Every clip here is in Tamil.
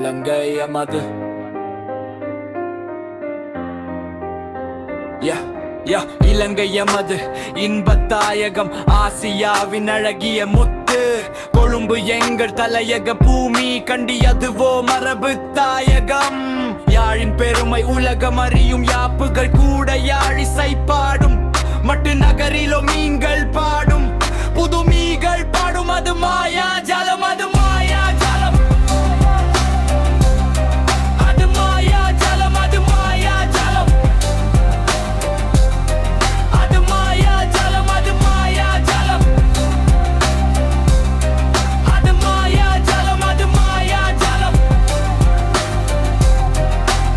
இலங்கை எமது இலங்கை எமது இன்பத்தாயகம், ஆசியாவின் அழகிய முத்து. கொழும்பு எங்கள் தலையக பூமி, கண்டியதுவோ மரபு தாயகம். யாழின் பெருமை உலகம் அறியும், யாப்புகள் கூட யாழிசை பாடும். மட்டு நகரிலோ மீன்கள் பாடும், புது மீன்கள் பாடும். அது மாயா ஜலம், அது மாயா ஜலம், அது மாயா ஜலம், அது மாயா ஜலம், அது மாயா ஜலம், அது மாயா ஜலம், அது மாயா ஜலம், அது மாயா ஜலம்,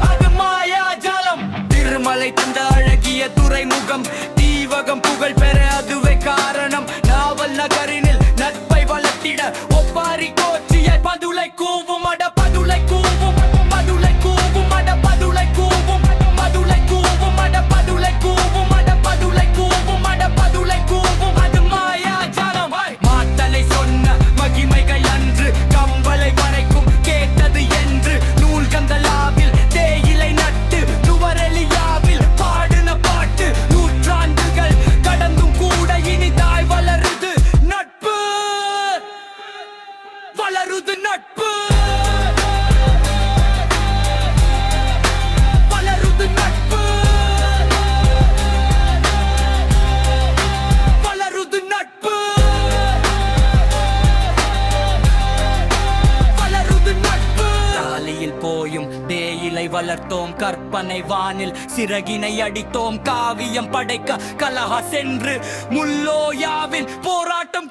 அது மாயா ஜலம். திருமலை தந்த அழகிய துறைமுகம், தீவகம் புகழ் பெற அதுவே காரணம். நாவல் நகரினில் நட்பை வளர்த்திட ஒப்பாரி கோச்சிய பதுளை கூவும், அட பதுளை கூவும், பதுளை கூவும், அட பதுளை கூவும், பதுளை கூவும், அட பதுளை கூவும், அட பதுளை கூவும், அட பதுளை கூவும். அது மாயா ஜலம். மாத்தலை சொன்ன மகிமைகள் அன்று, கம்பளை வரைக்கும் கேட்டது என்று. நூல்கந்தலாவில் தேயிலை நட்டு, நுவரெலியாவில் பாடின பாட்டு. நூற்றாண்டுகள் கடந்தும் கூட இனிதாய் வளருது நட்பு, வளருது நட்பு, வளருது நட்பு, வளருது நட்பு, வளருது நட்பு. தாலியில் போயும் தேயிலை வளர்த்தோம், கற்பனை வானில் சிறகினை அடித்தோம். காவியம் படைக்க கலஹ சென்று முல்லோயாவில் போராட்டம்